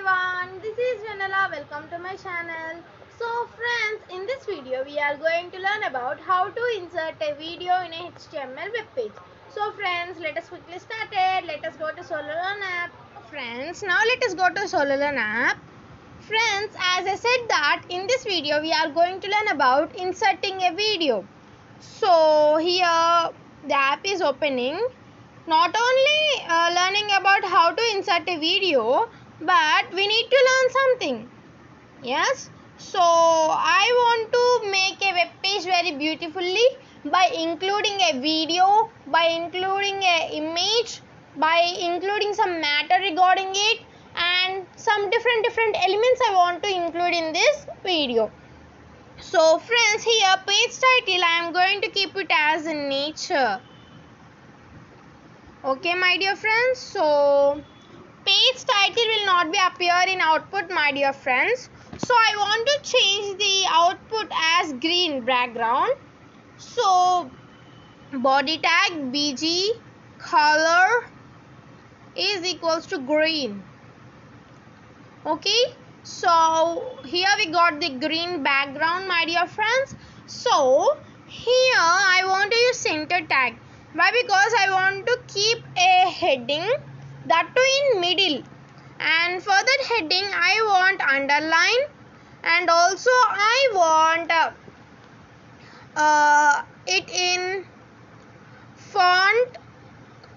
everyone, this is Vanilla. Welcome to my channel. So friends, in this video we are going to learn about how to insert a video in a HTML web page. So friends, let us quickly start it. Let us go to SolarLearn app. Friends, now let us go to SolarLearn app. Friends, as I said that in this video we are going to learn about inserting a video. So here the app is opening. Not only learning about how to insert a video, but we need to learn something. Yes, so I want to make a web page very beautifully by including a video, by including a image, by including some matter regarding it, and some different elements I want to include in this video. So friends, here page title I am going to keep it as nature. Okay my dear friends, so page title will not be appear in output my dear friends. So I want to change the output as green background. So body tag bg color is equals to green. Okay, so here we got the green background my dear friends. So here I want to use center tag. Why? Because I want to keep a heading, that too in middle, and for that heading I want underline, and also I want it in font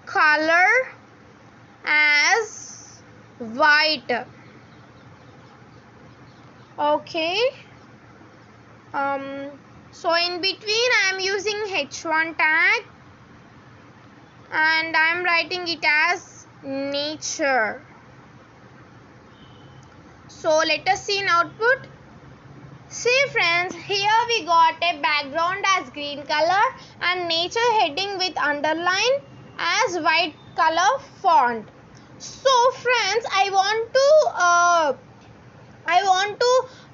color as white. Okay, so in between I am using h1 tag and I am writing it as nature. So let us see in output. See friends, here we got a background as green color and nature heading with underline as white color font. So friends, I want to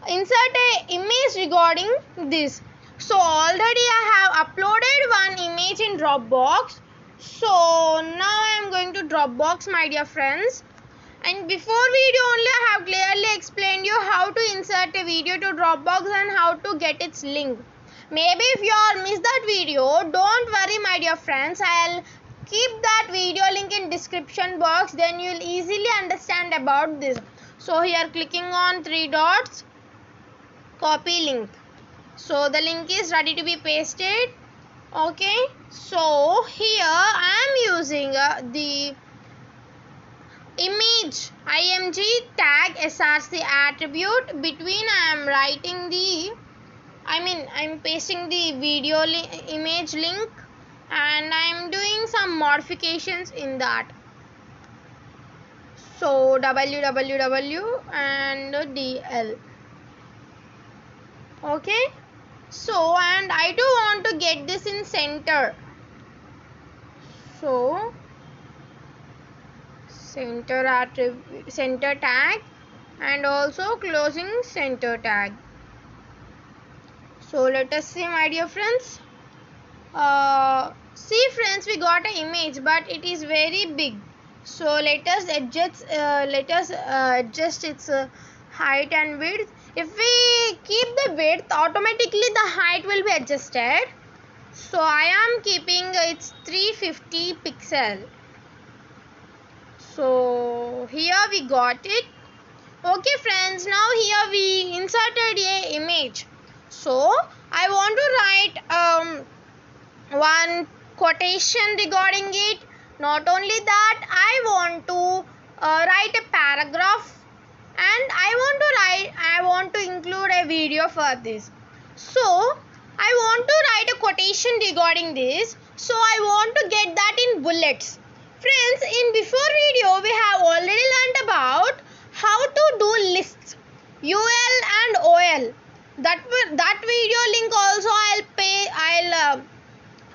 insert a image regarding this. So already I have uploaded one image in Dropbox. So now I am going to Dropbox my dear friends. And before video only I have clearly explained you how to insert a video to Dropbox and how to get its link. Maybe if you all missed that video, don't worry my dear friends, I'll keep that video link in description box, then you'll easily understand about this. So here clicking on three dots, copy link. So the link is ready to be pasted. Okay, so here I am using the image img tag src attribute. Between I am writing the I'm pasting the video image link, and I am doing some modifications in that. So www and dl. Okay, so and I do want to get this in center. So center tag and also closing center tag. So let us see my dear friends. See friends, we got an image but it is very big. So let us adjust its height and width. If we keep the width, automatically the height will be adjusted. So I am keeping its 350 pixel. So here we got it. Okay friends, now here we inserted a image. So I want to write one quotation regarding it. Not only that, I want to write a paragraph, and I want to include a video for this. So I want to write a quotation regarding this. So I want to get that in bullets. Friends, in before video we have already learned about how to do lists, UL and OL. That video link also I'll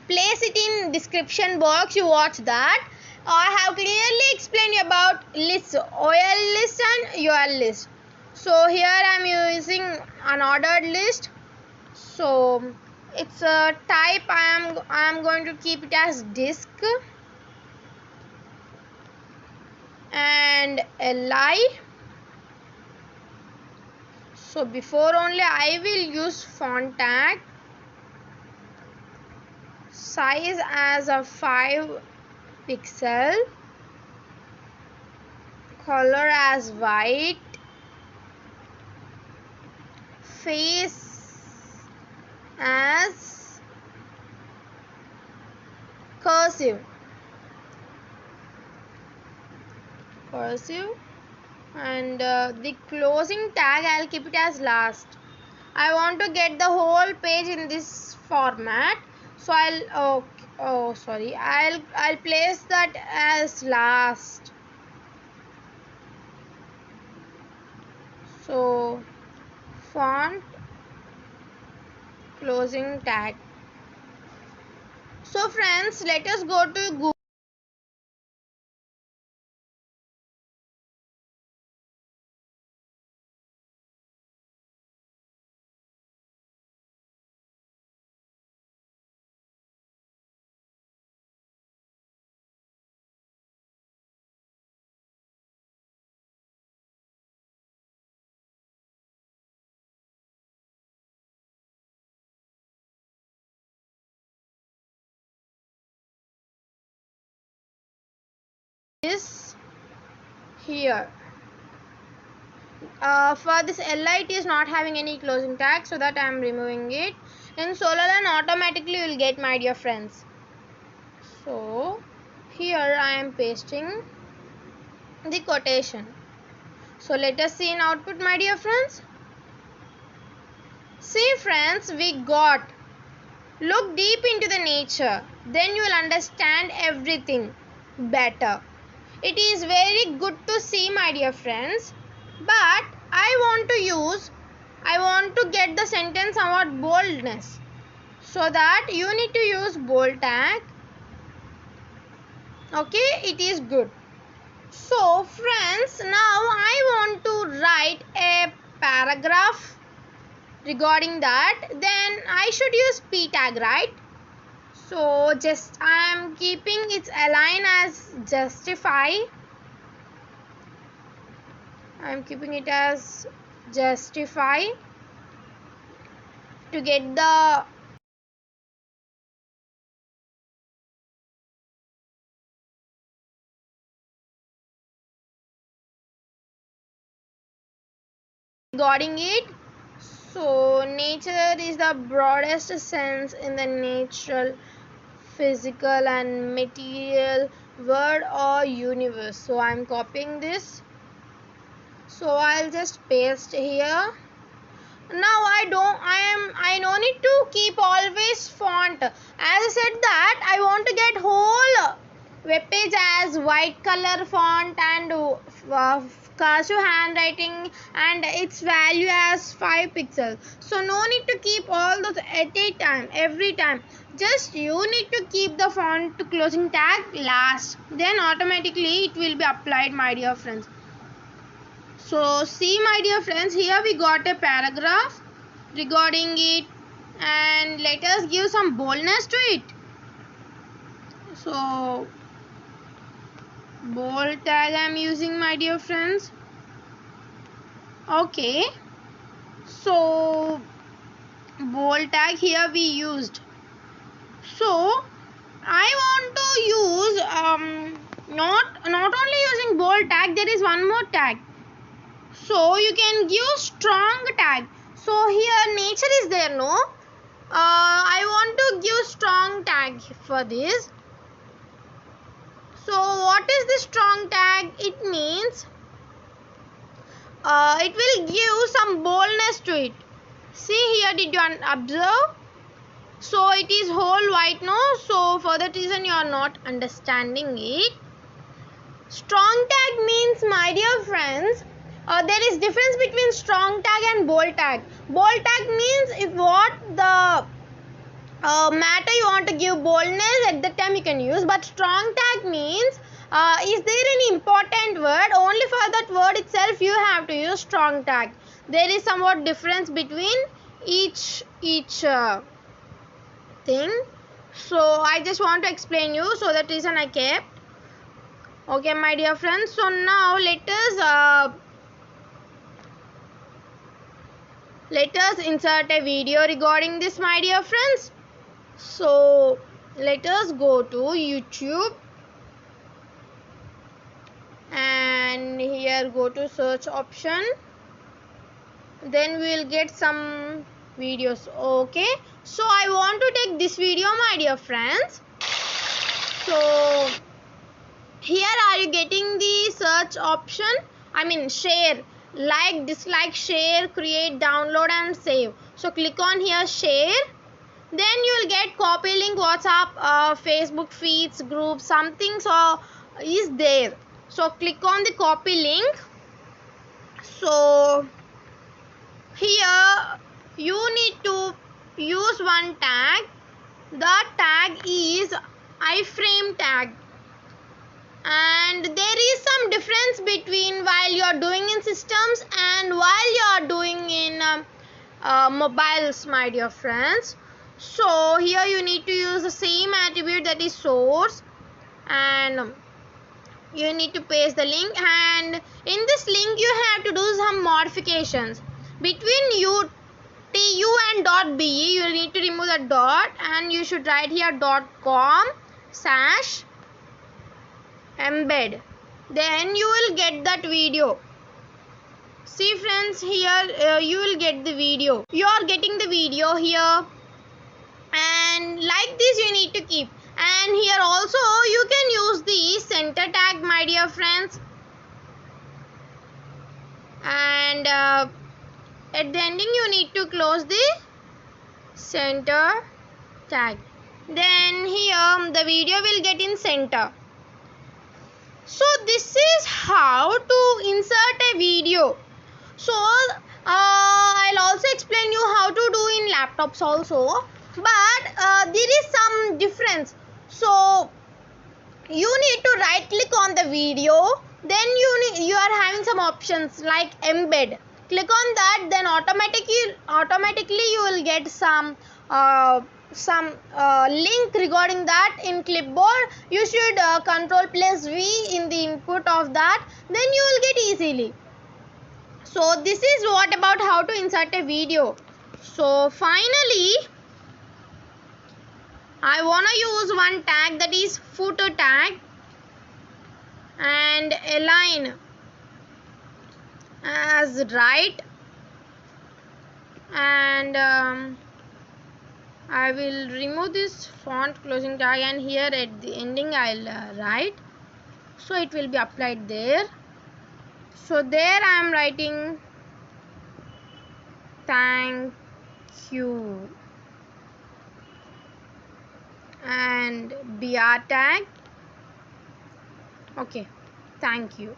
place it in description box. You watch that. I have clearly explained about lists, OL list and UL list. So here I am using unordered list. So its type I am going to keep it as disk, and li So before only I will use font tag, size as a 5 pixel, color as white, face as cursive, and the closing tag I'll keep it as last. I want to get the whole page in this format, so I'll place that as last. So font closing tag. So friends, let us go to Google. This here. For this LIT is not having any closing tag, so that I am removing it. In SolarLearn automatically you will get, my dear friends. So here I am pasting the quotation. So let us see in output, my dear friends. See friends, we got. Look deep into the nature, then you will understand everything better. It is very good to see, my dear friends, but I want to get the sentence somewhat boldness, so that you need to use bold tag. Okay, it is good. So friends, now I want to write a paragraph regarding that. Then I should use p tag, right? So just I am keeping its align as justify. I am keeping it as justify to get the regarding it. So nature is the broadest sense in the natural, physical and material world or universe. So I am copying this. So I'll just paste here. Now I no need to keep always font. As I said that I want to get whole web page as white color font and cursive handwriting and its value as 5 pixels. So no need to keep all those at a time, every time. Just you need to keep the font closing tag last. Then automatically it will be applied, my dear friends. So see, my dear friends, here we got a paragraph regarding it, and let us give some boldness to it. So bold tag I am using, my dear friends. Okay, so bold tag here we used. So I want to use not only using bold tag, there is one more tag. So you can give strong tag. So here nature is there, no? I want to give strong tag for this. So what is the strong tag? It means it will give some boldness to it. See here, did you observe? So it is whole white, no? So for that reason you are not understanding it. Strong tag means, my dear friends, there is difference between strong tag and bold tag. Bold tag means if what the matter you want to give boldness, at the time you can use. But strong tag means is there any important word, only for that word itself you have to use strong tag. There is somewhat difference between each thing. So I just want to explain you, so that reason I kept. Okay, my dear friends, so now let us let us insert a video regarding this, my dear friends. So let us go to YouTube and here go to search option, then we will get some videos. Okay, so I want to take this video, my dear friends. So here are you getting the search option, I mean share, like, dislike, share, create, download and save. So click on here share, then you will get copy link, WhatsApp, Facebook feeds, groups, something so is there. So click on the copy link. So here you need to use one tag. The tag is iframe tag, and there is some difference between while you are doing in systems and while you are doing in mobiles, my dear friends. So here you need to use the same attribute, that is source, and you need to paste the link, and in this link you have to do some modifications between tu and .be. You need to remove the dot and you should write here .com/embed, then you will get that video. See friends, here you will get the video. You are getting the video here, and like this you need to keep. And here also you can use the center tag, my dear friends, and at the ending you need to close the center tag, then here the video will get in center. So this is how to insert a video. So I'll also explain you how to do in laptops also, but there is some difference. So you need to right click on the video, then you are having some options like embed. Click on that, then automatically you will get some link regarding that in clipboard. You should Control+V in the input of that, then you will get easily. So this is what about how to insert a video. So finally I wanna use one tag, that is footer tag, and align as right, and I will remove this font closing tag, and here at the ending I'll write, so it will be applied there. So there I am writing thank you, and BR tag. Okay, thank you.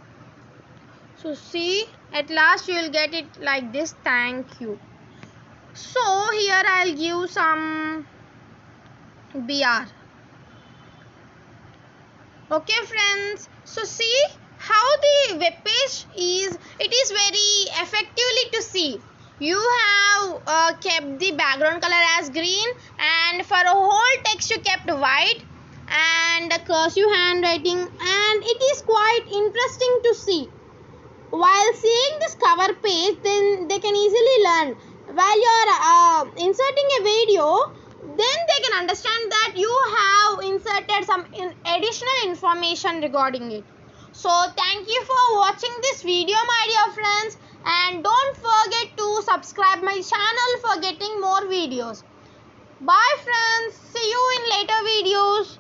So see, at last you will get it like this, thank you. So here I'll give some BR. Okay friends, so see how the web page is, it is very effectively to see. You have kept the background color as green, and for a whole text you kept white, and cursive handwriting, and it is quite interesting to see. While seeing this cover page, then they can easily learn. While you are inserting a video, then they can understand that you have inserted some additional information regarding it. So thank you for watching this video, my dear friends, and don't forget to subscribe my channel for getting more videos. Bye friends, see you in later videos.